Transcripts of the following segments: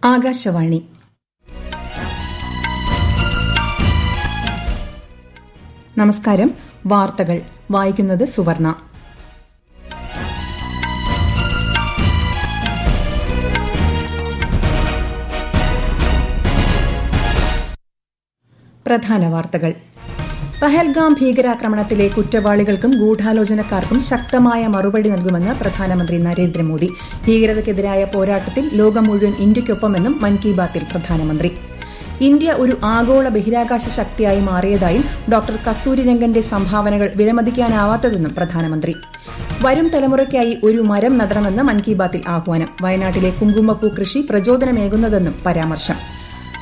ആകാശവാണി. നമസ്കാരം. വാർത്തകൾ വായിക്കുന്നത് സുവർണ. പ്രധാന വാർത്തകൾ. പഹൽഗാം ഭീകരാക്രമണത്തിലെ കുറ്റവാളികൾക്കും ഗൂഢാലോചനക്കാർക്കും ശക്തമായ മറുപടി നൽകുമെന്ന് പ്രധാനമന്ത്രി നരേന്ദ്രമോദി. ഭീകരതയ്ക്കെതിരായ പോരാട്ടത്തിൽ ലോകം മുഴുവൻ ഇന്ത്യയ്ക്കൊപ്പമെന്നും മൻ കി ബാത്തിൽ പ്രധാനമന്ത്രി. ഇന്ത്യ ഒരു ആഗോള ബഹിരാകാശ ശക്തിയായി മാറിയതായും ഡോക്ടർ കസ്തൂരിരംഗന്റെ സംഭാവനകൾ വിലമതിക്കാനാവാത്തതെന്നും പ്രധാനമന്ത്രി. വരും തലമുറയ്ക്കായി ഒരു മരം നടണമെന്ന് മൻ കി ബാത്തിൽ ആഹ്വാനം. വയനാട്ടിലെ കുങ്കുമപ്പൂ കൃഷി പ്രചോദനമേകുന്നതെന്നും പരാമർശം.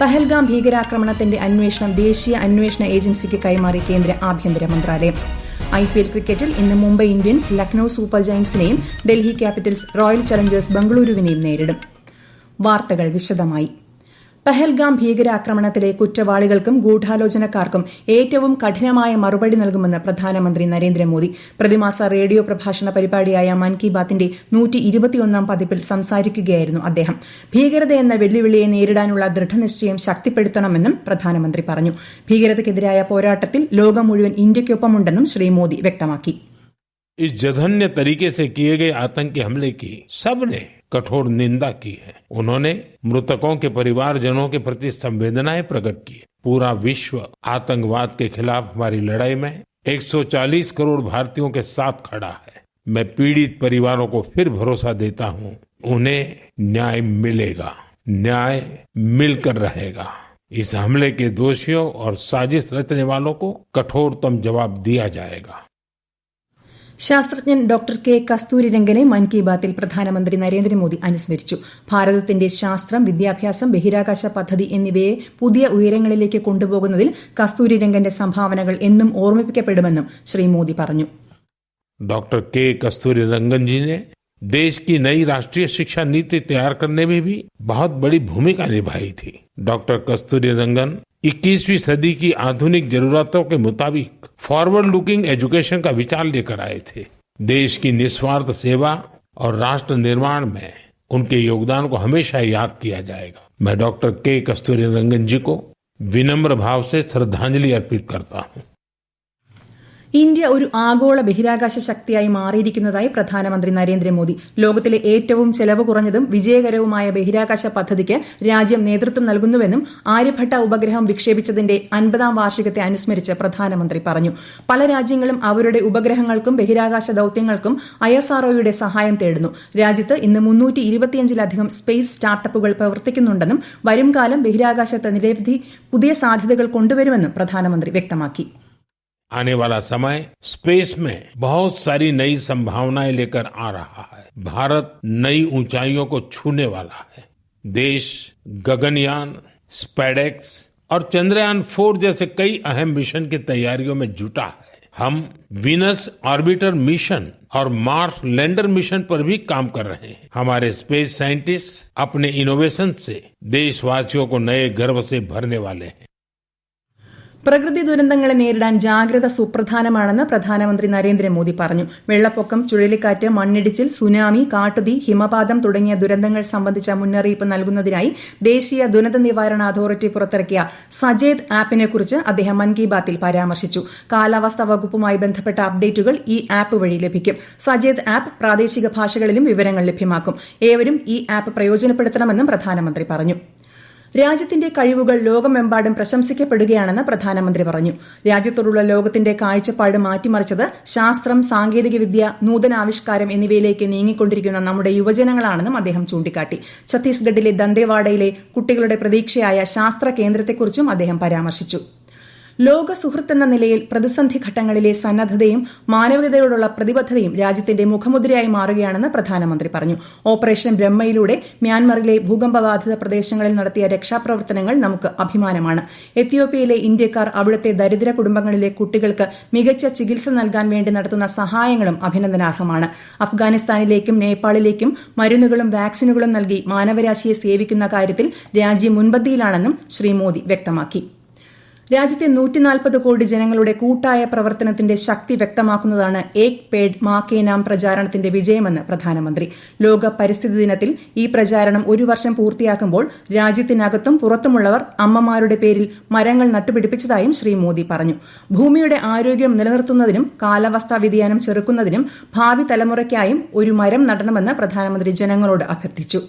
പഹൽഗാം ഭീകരാക്രമണത്തിന്റെ അന്വേഷണം ദേശീയ അന്വേഷണ ഏജൻസിക്ക് കൈമാറി കേന്ദ്ര ആഭ്യന്തര മന്ത്രാലയം. IPL ക്രിക്കറ്റിൽ ഇന്ന് മുംബൈ ഇന്ത്യൻസ് ലക്നൌ സൂപ്പർ ജയന്റ്സിനെയും ഡൽഹി ക്യാപിറ്റൽസ് റോയൽ ചലഞ്ചേഴ്സ് ബംഗളൂരുവിനെയും നേരിടും. വാർത്തകൾ വിശദമായി. പഹൽഗാം ഭീകരാക്രമണത്തിലെ കുറ്റവാളികൾക്കും ഗൂഢാലോചനക്കാർക്കും ഏറ്റവും കഠിനമായ മറുപടി നൽകുമെന്ന് പ്രധാനമന്ത്രി നരേന്ദ്രമോദി. പ്രതിമാസ റേഡിയോ പ്രഭാഷണ പരിപാടിയായ മൻ കി ബാത്തിന്റെ 121 പതിപ്പിൽ സംസാരിക്കുകയായിരുന്നു അദ്ദേഹം. ഭീകരതയെന്ന വെല്ലുവിളിയെ നേരിടാനുള്ള ദൃഢനിശ്ചയം ശക്തിപ്പെടുത്തണമെന്നും പ്രധാനമന്ത്രി പറഞ്ഞു. ഭീകരതയ്ക്കെതിരായ പോരാട്ടത്തിൽ ലോകം മുഴുവൻ ഇന്ത്യയ്ക്കൊപ്പമുണ്ടെന്നും ശ്രീ മോദി വ്യക്തമാക്കി. इस जघन्य तरीके से किए गए आतंकी हमले की सबने कठोर निंदा की है. उन्होंने मृतकों के परिवारजनों के प्रति संवेदनाएं प्रकट की. पूरा विश्व आतंकवाद के खिलाफ हमारी लड़ाई में 140 करोड़ भारतीयों के साथ खड़ा है. मैं पीड़ित परिवारों को फिर भरोसा देता हूं, उन्हें न्याय मिलेगा, न्याय मिलकर रहेगा. इस हमले के दोषियों और साजिश रचने वालों को कठोरतम जवाब दिया जाएगा. ശാസ്ത്രജ്ഞൻ ഡോക്ടർ കെ കസ്തൂരിരംഗനെ മൻ കി ബാത്തിൽ പ്രധാനമന്ത്രി നരേന്ദ്രമോദി അനുസ്മരിച്ചു. ഭാരതത്തിന്റെ ശാസ്ത്രം, വിദ്യാഭ്യാസം, ബഹിരാകാശ പദ്ധതി എന്നിവയെ പുതിയ ഉയരങ്ങളിലേക്ക് കൊണ്ടുപോകുന്നതിൽ കസ്തൂരിരംഗന്റെ സംഭാവനകൾ എന്നും ഓർമ്മിപ്പിക്കപ്പെടുമെന്നും ശ്രീ മോദി പറഞ്ഞു. डॉक्टर के कस्तूरीरंगन जी ने देश की नई राष्ट्रीय शिक्षा नीति तैयार करने में भी बहुत बड़ी भूमिका निभाई थी. डॉक्टर कस्तूरीरंगन 21वीं सदी की आधुनिक जरूरतों के मुताबिक फॉरवर्ड लुकिंग एजुकेशन का विचार लेकर आए थे. देश की निस्वार्थ सेवा और राष्ट्र निर्माण में उनके योगदान को हमेशा याद किया जाएगा. मैं डॉक्टर के कस्तूरीरंगन जी को विनम्र भाव से श्रद्धांजलि अर्पित करता हूं. ഇന്ത്യ ഒരു ആഗോള ബഹിരാകാശ ശക്തിയായി മാറിയിരിക്കുന്നതായി പ്രധാനമന്ത്രി നരേന്ദ്രമോദി. ലോകത്തിലെ ഏറ്റവും ചെലവ് കുറഞ്ഞതും വിജയകരവുമായ ബഹിരാകാശ പദ്ധതിക്ക് രാജ്യം നേതൃത്വം നൽകുന്നുവെന്നും ആര്യഭട്ട ഉപഗ്രഹം വിക്ഷേപിച്ചതിന്റെ 50ാം വാർഷികത്തെ അനുസ്മരിച്ച് പ്രധാനമന്ത്രി പറഞ്ഞു. പല രാജ്യങ്ങളും അവരുടെ ഉപഗ്രഹങ്ങൾക്കും ബഹിരാകാശ ദൌത്യങ്ങൾക്കും ISROയുടെ സഹായം തേടുന്നു. രാജ്യത്ത് ഇന്ന് 325-ലധികം സ്പേസ് സ്റ്റാർട്ടപ്പുകൾ പ്രവർത്തിക്കുന്നുണ്ടെന്നും വരുംകാലം ബഹിരാകാശത്ത് നിരവധി പുതിയ സാധ്യതകൾ കൊണ്ടുവരുമെന്നും പ്രധാനമന്ത്രി വ്യക്തമാക്കി. आने वाला समय स्पेस में बहुत सारी नई संभावनाएं लेकर आ रहा है. भारत नई ऊंचाइयों को छूने वाला है. देश गगनयान, स्पेडेक्स और चंद्रयान 4 जैसे कई अहम मिशन की तैयारियों में जुटा है. हम वीनस ऑर्बिटर मिशन और मार्स लैंडर मिशन पर भी काम कर रहे हैं. हमारे स्पेस साइंटिस्ट अपने इनोवेशन से देशवासियों को नए गर्व से भरने वाले हैं. പ്രകൃതി ദുരന്തങ്ങളെ നേരിടാൻ ജാഗ്രത സുപ്രധാനമാണെന്ന് പ്രധാനമന്ത്രി നരേന്ദ്രമോദി പറഞ്ഞു. വെള്ളപ്പൊക്കം, ചുഴലിക്കാറ്റ്, മണ്ണിടിച്ചിൽ, സുനാമി, കാട്ടുതീ, ഹിമപാതം തുടങ്ങിയ ദുരന്തങ്ങൾ സംബന്ധിച്ച മുന്നറിയിപ്പ് നൽകുന്നതിനായി ദേശീയ ദുരന്ത നിവാരണ അതോറിറ്റി പുറത്തിറക്കിയ സജേദ് ആപ്പിനെക്കുറിച്ച് അദ്ദേഹം മൻ കി ബാത്തിൽ പരാമർശിച്ചു. കാലാവസ്ഥാ വകുപ്പുമായി ബന്ധപ്പെട്ട അപ്ഡേറ്റുകൾ ഈ ആപ്പ് വഴി ലഭിക്കും. സജേദ് ആപ്പ് പ്രാദേശിക ഭാഷകളിലും വിവരങ്ങൾ ലഭ്യമാക്കും. ഏവരും ഈ ആപ്പ് പ്രയോജനപ്പെടുത്തണമെന്നും പ്രധാനമന്ത്രി പറഞ്ഞു. രാജ്യത്തിന്റെ കഴിവുകൾ ലോകമെമ്പാടും പ്രശംസിക്കപ്പെടുകയാണെന്ന് പ്രധാനമന്ത്രി പറഞ്ഞു. രാജ്യത്തോടുള്ള ലോകത്തിന്റെ കാഴ്ചപ്പാട് മാറ്റിമറിച്ചത് ശാസ്ത്രം, സാങ്കേതികവിദ്യ, നൂതനാവിഷ്കാരം എന്നിവയിലേക്ക് നീങ്ങിക്കൊണ്ടിരിക്കുന്ന നമ്മുടെ യുവജനങ്ങളാണെന്നും അദ്ദേഹം ചൂണ്ടിക്കാട്ടി. ഛത്തീസ്ഗഡിലെ ദന്തേവാഡയിലെ കുട്ടികളുടെ പ്രതീക്ഷയായ ശാസ്ത്ര കേന്ദ്രത്തെക്കുറിച്ചും അദ്ദേഹം പരാമർശിച്ചു. ലോക സുഹൃത്ത് എന്ന നിലയിൽ പ്രതിസന്ധി ഘട്ടങ്ങളിലെ സന്നദ്ധതയും മാനവികതയോടുള്ള പ്രതിബദ്ധതയും രാജ്യത്തിന്റെ മുഖമുദ്രയായി മാറുകയാണെന്ന് പ്രധാനമന്ത്രി പറഞ്ഞു. ഓപ്പറേഷൻ ബ്രഹ്മയിലൂടെ മ്യാൻമറിലെ ഭൂകമ്പബാധിത പ്രദേശങ്ങളിൽ നടത്തിയ രക്ഷാപ്രവർത്തനങ്ങൾ നമുക്ക് അഭിമാനമാണ്. എത്യോപ്യയിലെ ഇന്ത്യക്കാർ അവിടുത്തെ ദരിദ്ര കുടുംബങ്ങളിലെ കുട്ടികൾക്ക് മികച്ച ചികിത്സ നൽകാൻ വേണ്ടി നടത്തുന്ന സഹായങ്ങളും അഭിനന്ദനാർഹമാണ്. അഫ്ഗാനിസ്ഥാനിലേക്കും നേപ്പാളിലേക്കും മരുന്നുകളും വാക്സിനുകളും നൽകി മാനവരാശിയെ സേവിക്കുന്ന കാര്യത്തിൽ രാജ്യം മുൻപന്തിയിലാണെന്നും ശ്രീ മോദി വ്യക്തമാക്കി. രാജ്യത്തെ 140 കോടി ജനങ്ങളുടെ കൂട്ടായ പ്രവർത്തനത്തിന്റെ ശക്തി വ്യക്തമാക്കുന്നതാണ് ഏക് പേഡ് മാ കെ നാം പ്രചാരണത്തിന്റെ വിജയമെന്ന് പ്രധാനമന്ത്രി. ലോക പരിസ്ഥിതി ദിനത്തിൽ ഈ പ്രചാരണം 1 വർഷം പൂർത്തിയാക്കുമ്പോൾ രാജ്യത്തിനകത്തും പുറത്തുമുള്ളവർ അമ്മമാരുടെ പേരിൽ മരങ്ങൾ നട്ടുപിടിപ്പിച്ചതായും ശ്രീ മോദി പറഞ്ഞു. ഭൂമിയുടെ ആരോഗ്യം നിലനിർത്തുന്നതിനും കാലാവസ്ഥാ വ്യതിയാനം ചെറുക്കുന്നതിനും ഭാവി തലമുറയ്ക്കായും ഒരു മരം നടണമെന്ന് പ്രധാനമന്ത്രി ജനങ്ങളോട് അഭ്യർത്ഥിച്ചു.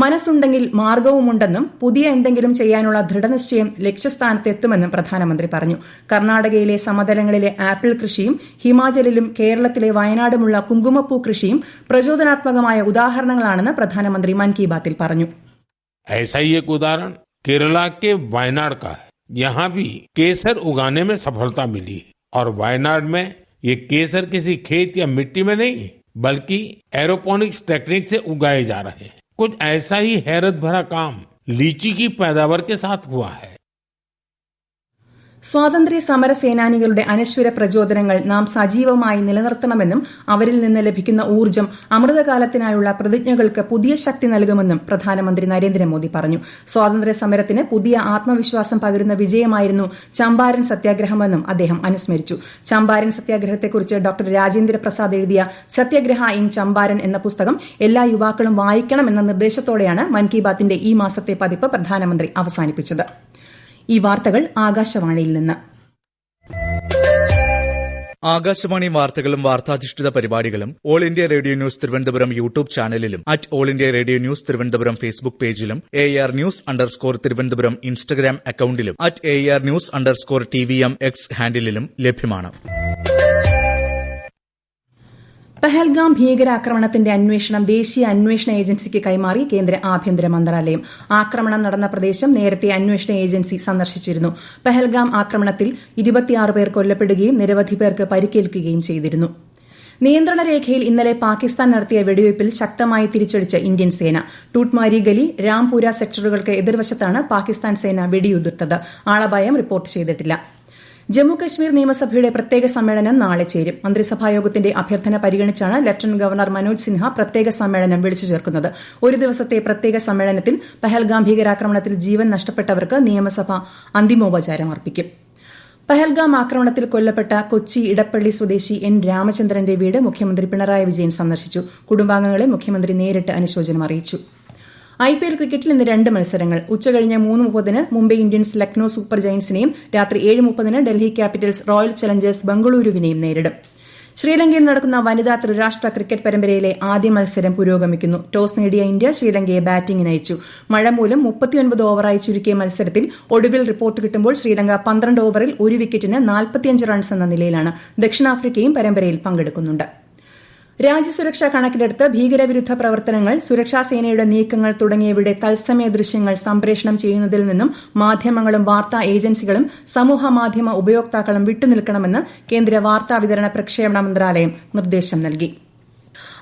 മനസ്സുണ്ടെങ്കിൽ മാർഗവുമുണ്ടെന്നും പുതിയ എന്തെങ്കിലും ചെയ്യാനുള്ള ദൃഢനിശ്ചയം ലക്ഷ്യസ്ഥാനത്തെത്തുമെന്നും പ്രധാനമന്ത്രി പറഞ്ഞു. കർണാടകയിലെ സമതലങ്ങളിലെ ആപ്പിൾ കൃഷിയും ഹിമാചലിലും കേരളത്തിലെ വയനാടുമുള്ള കുങ്കുമപ്പൂ കൃഷിയും പ്രചോദനാത്മകമായ ഉദാഹരണങ്ങളാണെന്ന് പ്രധാനമന്ത്രി മൻ കി ബാത്തിൽ പറഞ്ഞു. ऐसा ही एक उदाहरण केरला के वायनाड का है. यहाँ भी केसर उगाने में सफलता मिली और वायनाड में ये केसर किसी खेत या मिट्टी में नहीं बल्कि एरोपोनिक्स टेक्निक से उगाए जा रहे हैं. कुछ ऐसा ही हैरत भरा काम लीची की पैदावार के साथ हुआ है. സ്വാതന്ത്ര്യ സമര സേനാനികളുടെ അനശ്വര പ്രചോദനങ്ങൾ നാം സജീവമായി നിലനിർത്തണമെന്നും അവരിൽ നിന്ന് ലഭിക്കുന്ന ഊർജ്ജം അമൃതകാലത്തിനായുള്ള പ്രതിജ്ഞകൾക്ക് പുതിയ ശക്തി നൽകുമെന്നും പ്രധാനമന്ത്രി നരേന്ദ്രമോദി പറഞ്ഞു. സ്വാതന്ത്ര്യ സമരത്തിന് പുതിയ ആത്മവിശ്വാസം പകരുന്ന വിജയമായിരുന്നു ചമ്പാരൻ സത്യാഗ്രഹമെന്നും അദ്ദേഹം അനുസ്മരിച്ചു. ചമ്പാരൻ സത്യാഗ്രഹത്തെക്കുറിച്ച് ഡോക്ടർ രാജേന്ദ്ര പ്രസാദ് എഴുതിയ സത്യഗ്രഹ ഇൻ ചമ്പാരൻ എന്ന പുസ്തകം എല്ലാ യുവാക്കളും വായിക്കണമെന്ന നിർദ്ദേശത്തോടെയാണ് മൻ കി ബാത്തിന്റെ ഈ മാസത്തെ പതിപ്പ് പ്രധാനമന്ത്രി അവസാനിപ്പിച്ചത്. ഈ വാർത്തകൾ ആകാശവാണിയിൽ നിന്ന്. ആകാശവാണി വാർത്തകളും വാർത്താധിഷ്ഠിത പരിപാടികളും all India radio news Thiruvananthapuram YouTube ചാനലിലും all India radio news Thiruvananthapuram Facebook പേജിലും AR ന്യൂസ് _ തിരുവനന്തപുരം ഇൻസ്റ്റഗ്രാം അക്കൌണ്ടിലും AR ന്യൂസ് _ TVM X ഹാൻഡിലും ലഭ്യമാണ്. പഹൽഗാം ഭീകരാക്രമണത്തിന്റെ അന്വേഷണം ദേശീയ അന്വേഷണ ഏജൻസിക്ക് കൈമാറി കേന്ദ്ര ആഭ്യന്തര മന്ത്രാലയം. ആക്രമണം നടന്ന പ്രദേശം നേരത്തെ അന്വേഷണ ഏജൻസി സന്ദർശിച്ചിരുന്നു. പഹൽഗാം ആക്രമണത്തിൽ 26 പേർ കൊല്ലപ്പെടുകയും നിരവധി പേർക്ക് പരിക്കേൽക്കുകയും ചെയ്തിരുന്നു. നിയന്ത്രണ രേഖയിൽ ഇന്നലെ പാകിസ്ഥാൻ നടത്തിയ വെടിവയ്പിൽ ശക്തമായി തിരിച്ചടിച്ച ഇന്ത്യൻ സേന. ടൂട്ട്മാരി ഗലി, രാംപുര സെക്ടറുകൾക്ക് എതിർവശത്താണ് പാകിസ്ഥാൻ സേന വെടിയുതിർത്തത്. ആളപായം റിപ്പോർട്ട് ചെയ്തിട്ടില്ല. ജമ്മുകശ്മീർ നിയമസഭയുടെ പ്രത്യേക സമ്മേളനം നാളെ ചേരും. മന്ത്രിസഭായോഗത്തിന്റെ അഭ്യർത്ഥന പരിഗണിച്ചാണ് ലഫ്റ്റനന്റ് ഗവർണർ മനോജ് സിൻഹ പ്രത്യേക സമ്മേളനം വിളിച്ചു ചേർക്കുന്നത്. ഒരു ദിവസത്തെ പ്രത്യേക സമ്മേളനത്തിൽ പഹൽഗാം ഭീകരാക്രമണത്തിൽ ജീവൻ നഷ്ടപ്പെട്ടവർക്ക് നിയമസഭ അന്തിമോപചാരം അർപ്പിക്കും. പഹൽഗാം ആക്രമണത്തിൽ കൊല്ലപ്പെട്ട കൊച്ചി ഇടപ്പള്ളി സ്വദേശി N രാമചന്ദ്രന്റെ വീട് മുഖ്യമന്ത്രി പിണറായി വിജയൻ സന്ദർശിച്ചു. കുടുംബാംഗങ്ങളെ മുഖ്യമന്ത്രി നേരിട്ട് അനുശോചനം അറിയിച്ചു. IPL ക്രിക്കറ്റിൽ ഇന്ന് 2 മത്സരങ്ങൾ. ഉച്ചകഴിഞ്ഞ് 3:30 മുംബൈ ഇന്ത്യൻസ് ലക്നൌ സൂപ്പർ ജയന്റ്സിനെയും രാത്രി 7:30 ഡൽഹി ക്യാപിറ്റൽസ് റോയൽ ചലഞ്ചേഴ്സ് ബംഗളൂരുവിനെയും നേരിടും. ശ്രീലങ്കയിൽ നടക്കുന്ന വനിതാ ത്രിരാഷ്ട്ര ക്രിക്കറ്റ് പരമ്പരയിലെ ആദ്യ മത്സരം പുരോഗമിക്കുന്നു. ടോസ് നേടിയ ഇന്ത്യ ശ്രീലങ്കയെ ബാറ്റിംഗിന് അയച്ചു. മഴ മൂലം 39 ഓവറായി ചുരുക്കിയ മത്സരത്തിൽ ഒടുവിൽ റിപ്പോർട്ട് കിട്ടുമ്പോൾ ശ്രീലങ്ക 12 ഓവറിൽ 1 വിക്കറ്റിന് 45 റൺസ് എന്ന നിലയിലാണ്. ദക്ഷിണാഫ്രിക്കയും പരമ്പരയിൽ പങ്കെടുക്കുന്നുണ്ട്. രാജ്യസുരക്ഷ കണക്കിലെടുത്ത് ഭീകരവിരുദ്ധ പ്രവർത്തനങ്ങൾ, സുരക്ഷാസേനയുടെ നീക്കങ്ങൾ തുടങ്ങിയവയുടെ തത്സമയ ദൃശ്യങ്ങൾ സംപ്രേഷണം ചെയ്യുന്നതിൽ നിന്നും മാധ്യമങ്ങളും വാർത്താ ഏജൻസികളും സമൂഹമാധ്യമ ഉപയോക്താക്കളും വിട്ടുനിൽക്കണമെന്ന് കേന്ദ്ര വാർത്താവിതരണ പ്രക്ഷേപണ മന്ത്രാലയം നിർദ്ദേശം നൽകി.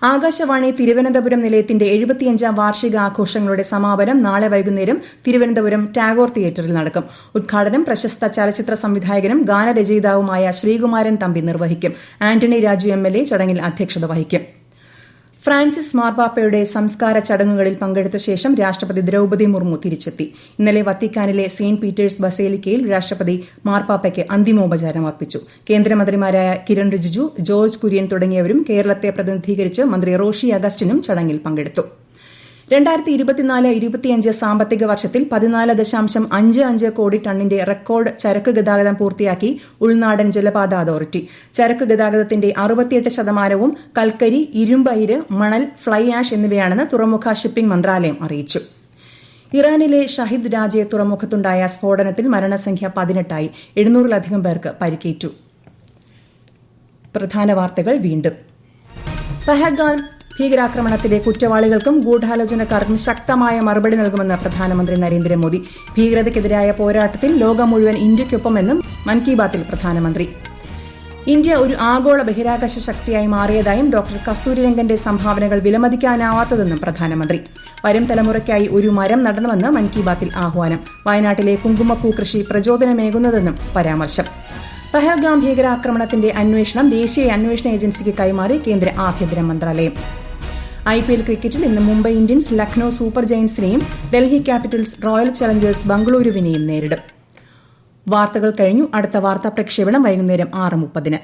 ആകാശവാണി തിരുവനന്തപുരം നിലയത്തിന്റെ 75ാം വാർഷികാഘോഷങ്ങളുടെ സമാപനം നാളെ വൈകുന്നേരം തിരുവനന്തപുരം ടാഗോർ തിയേറ്ററിൽ നടക്കും. ഉദ്ഘാടനം പ്രശസ്ത ചലച്ചിത്ര സംവിധായകനും ഗാനരചയിതാവുമായ ശ്രീകുമാരൻ തമ്പി നിർവഹിക്കും. ആന്റണി രാജു MLA ചടങ്ങിൽ അധ്യക്ഷത വഹിക്കും. ഫ്രാൻസിസ് മാർപ്പാപ്പയുടെ സംസ്കാര ചടങ്ങുകളിൽ പങ്കെടുത്ത ശേഷം രാഷ്ട്രപതി ദ്രൌപദി മുർമു തിരിച്ചെത്തി. ഇന്നലെ വത്തിക്കാനിലെ സെന്റ് പീറ്റേഴ്സ് ബസേലിക്കയിൽ രാഷ്ട്രപതി മാർപ്പാപ്പയ്ക്ക് അന്തിമോപചാരം അർപ്പിച്ചു. കേന്ദ്രമന്ത്രിമാരായ കിരൺ റിജിജു, ജോർജ് കുര്യൻ തുടങ്ങിയവരും കേരളത്തെ പ്രതിനിധീകരിച്ച് മന്ത്രി റോഷി അഗസ്റ്റിനും ചടങ്ങിൽ പങ്കെടുത്തു. 2024-25 സാമ്പത്തിക വർഷത്തിൽ 14.55 കോടി ടണ്ണിന്റെ റെക്കോർഡ് ചരക്ക് ഗതാഗതം പൂർത്തിയാക്കി ഉൾനാടൻ ജലപാത അതോറിറ്റി. ചരക്ക് ഗതാഗതത്തിന്റെ 68% കൽക്കരി, ഇരുമ്പ് അയിര്, മണൽ, ഫ്ലൈ ആഷ് എന്നിവയാണെന്ന് തുറമുഖ ഷിപ്പിംഗ് മന്ത്രാലയം അറിയിച്ചു. ഇറാനിലെ ഷഹിദ് രാജെ തുറമുഖത്തുണ്ടായ സ്ഫോടനത്തിൽ മരണസംഖ്യ 18ആയി. 700-ലധികം പേർക്ക് പരിക്കേറ്റു. പ്രധാന വാർത്തകൾ വീണ്ടും. പഹൽഗാം ഭീകരാക്രമണത്തിലെ കുറ്റവാളികൾക്കും ഗൂഢാലോചനക്കാർക്കും ശക്തമായ മറുപടി നൽകുമെന്ന് പ്രധാനമന്ത്രി നരേന്ദ്രമോദി. ഭീകരതയ്ക്കെതിരായ പോരാട്ടത്തിൽ ലോകം മുഴുവൻ ഇന്ത്യയ്ക്കൊപ്പമെന്നും മൻ കി ബാത്തിൽ പ്രധാനമന്ത്രി. ഇന്ത്യ ഒരു ആഗോള ബഹിരാകാശ ശക്തിയായി മാറിയതായും ഡോക്ടർ കസ്തൂരിരംഗന്റെ സംഭാവനകൾ വിലമതിക്കാനാവാത്തതെന്നും പ്രധാനമന്ത്രി. വരും തലമുറയ്ക്കായി ഒരു മരം നടണമെന്ന് മൻ കി ബാത്തിൽ ആഹ്വാനം. വയനാട്ടിലെ കുങ്കുമപ്പൂ കൃഷി പ്രചോദനമേകുന്നതെന്നും പരാമർശം. പഹൽഗാം ഭീകരാക്രമണത്തിന്റെ അന്വേഷണം ദേശീയ അന്വേഷണ ഏജൻസിക്ക് കൈമാറി കേന്ദ്ര ആഭ്യന്തര മന്ത്രാലയം. IPL ക്രിക്കറ്റിൽ ഇന്ന് മുംബൈ ഇന്ത്യൻസ് ലക്നൌ സൂപ്പർ ജയന്റ്സിനെയും ഡൽഹി ക്യാപിറ്റൽസ് റോയൽ ചലഞ്ചേഴ്സ് ബംഗളൂരുവിനെയും നേരിടും. വാർത്തകൾ കഴിഞ്ഞു. അടുത്ത വാർത്താ പ്രക്ഷേപണം വൈകുന്നേരം 6:30.